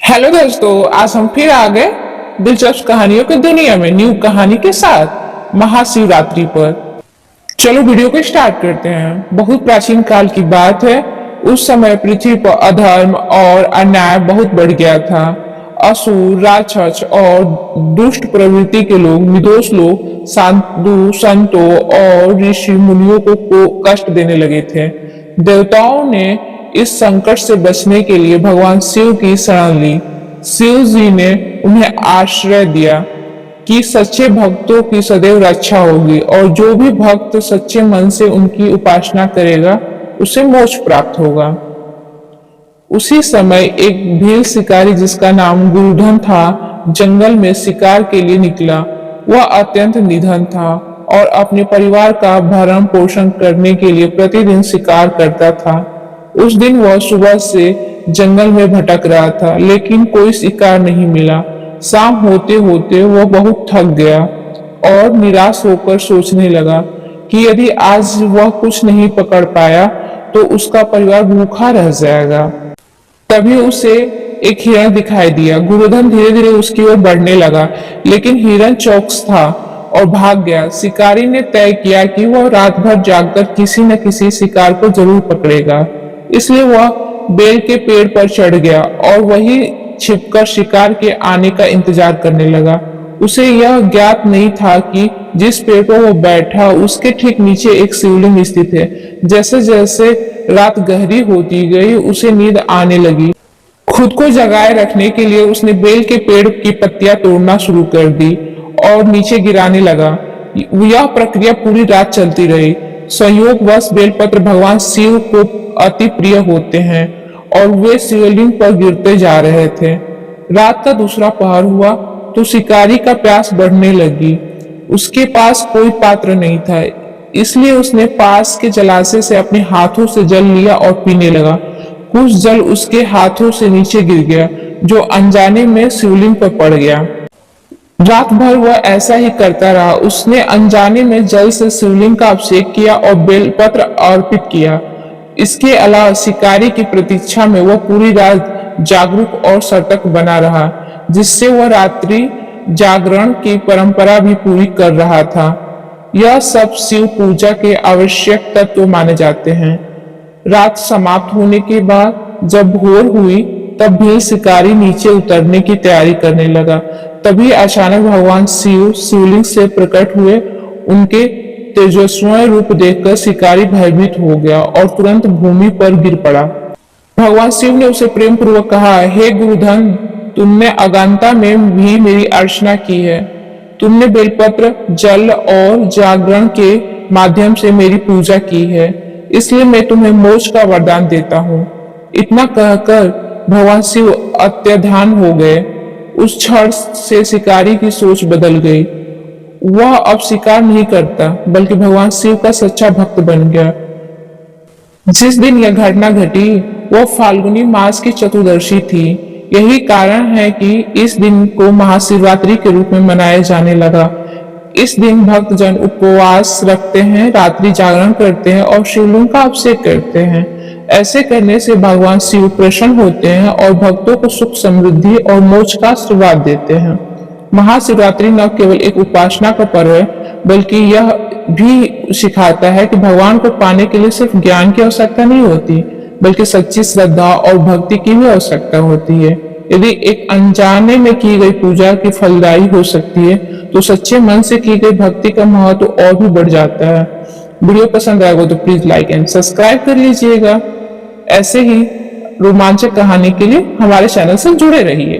Hello दोस्तों, आज हम फिर आ गए दिलचस्प कहानियों की दुनिया में न्यू कहानी के साथ महाशिवरात्रि पर। चलो वीडियो को स्टार्ट करते हैं। बहुत प्राचीन काल की बात है। उस समय पृथ्वी पर अधर्म और अन्याय बहुत बढ़ गया था। असुर, राक्षस और दुष्ट प्रवृत्ति के लोग, निर्दोष लोग साधु संतों और ऋषि मुनियों को कष्ट देने लगे थे। देवताओं ने इस संकट से बचने के लिए भगवान शिव की शरण ली। शिव जी ने उन्हें आश्रय दिया कि सच्चे भक्तों की सदैव रक्षा होगी और जो भी भक्त सच्चे मन से उनकी उपासना करेगा उसे मोक्ष प्राप्त होगा। उसी समय एक भील शिकारी जिसका नाम गुरुधन था, जंगल में शिकार के लिए निकला। वह अत्यंत निधन था और अपने परिवार का भरण पोषण करने के लिए प्रतिदिन शिकार करता था। उस दिन वह सुबह से जंगल में भटक रहा था, लेकिन कोई शिकार नहीं मिला। शाम होते होते वह बहुत थक गया और निराश होकर सोचने लगा कि यदि आज वह कुछ नहीं पकड़ पाया तो उसका परिवार भूखा रह जाएगा। तभी उसे एक हिरण दिखाई दिया। गुरुधन धीरे धीरे उसकी ओर बढ़ने लगा, लेकिन हिरण चौकस था और भाग गया। शिकारी ने तय किया कि वह रात भर जागकर किसी न किसी शिकार को जरूर पकड़ेगा। इसलिए वह बेल के पेड़ पर चढ़ गया और वहीं छिपकर शिकार के आने का इंतजार करने लगा। उसे यह ज्ञात नहीं था कि जिस पेड़ पर वह बैठा उसके ठीक नीचे एक शिवलिंग स्थित है। जैसे जैसे रात गहरी होती गई उसे नींद आने लगी। खुद को जगाए रखने के लिए उसने बेल के पेड़ की पत्तियां तोड़ना शुरू कर दी और नीचे गिराने लगा। यह प्रक्रिया पूरी रात चलती रही। संयोगवश बेलपत्र भगवान शिव को अति प्रिय होते हैं और वे शिवलिंग पर गिरते जा रहे थे। रात का दूसरा पहर हुआ तो शिकारी का प्यास बढ़ने लगी। उसके पास कोई पात्र नहीं था, इसलिए उसने पास के जलाशय से अपने हाथों से जल लिया और पीने लगा। कुछ जल उसके हाथों से नीचे गिर गया, जो अनजाने में शिवलिंग पर पड़ गया। रात भर वह ऐसा ही करता रहा। उसने अनजाने में जल से शिवलिंग का अभिषेक किया और बेलपत्र अर्पित किया। इसके अलावा शिकारी की प्रतीक्षा में वह पूरी रात जागरूक और सतर्क बना रहा, जिससे वह रात्रि जागरण की परंपरा भी पूरी कर रहा था। यह सब शिव पूजा के आवश्यक तत्व माने जाते हैं। रात समाप्त होने के बाद जब भोर हुई तब भी शिकारी नीचे उतरने की तैयारी करने लगा। तभी अचानक भगवान शिव शिवलिंग से प्रकट हुए। उनके तेजस्वी रूप देखकर शिकारी भयभीत हो गया और तुरंत भूमि पर गिर पड़ा। भगवान शिव ने उसे प्रेम पूर्वक कहा, हे गुरुधन, तुमने अज्ञानता में भी मेरी अर्चना की है। तुमने बेलपत्र, जल और जागरण के माध्यम से मेरी पूजा की है, इसलिए मैं तुम्हें मोक्ष का वरदान देता हूँ। इतना कहकर भगवान शिव अत्यधान हो गए। उस क्षण से शिकारी की सोच बदल गई। वह अब शिकार नहीं करता, बल्कि भगवान शिव का सच्चा भक्त बन गया। जिस दिन यह घटना घटी वह फाल्गुनी मास की चतुर्दशी थी। यही कारण है कि इस दिन को महाशिवरात्रि के रूप में मनाया जाने लगा। इस दिन भक्तजन उपवास रखते हैं, रात्रि जागरण करते हैं और शिवलिंग का अभिषेक करते हैं। ऐसे करने से भगवान शिव प्रसन्न होते हैं और भक्तों को सुख, समृद्धि और मोक्ष का आशीर्वाद देते हैं। महाशिवरात्रि न केवल एक उपासना का पर्व है, बल्कि यह भी सिखाता है कि भगवान को पाने के लिए सिर्फ ज्ञान की आवश्यकता नहीं होती, बल्कि सच्ची श्रद्धा और भक्ति की भी आवश्यकता होती है। यदि एक अनजाने में की गई पूजा की फलदायी हो सकती है, तो सच्चे मन से की गई भक्ति का महत्व और भी बढ़ जाता है। वीडियो पसंद आएगा तो प्लीज लाइक एंड सब्सक्राइब कर लीजिएगा। ऐसे ही रोमांचक कहानी के लिए हमारे चैनल से जुड़े रहिए।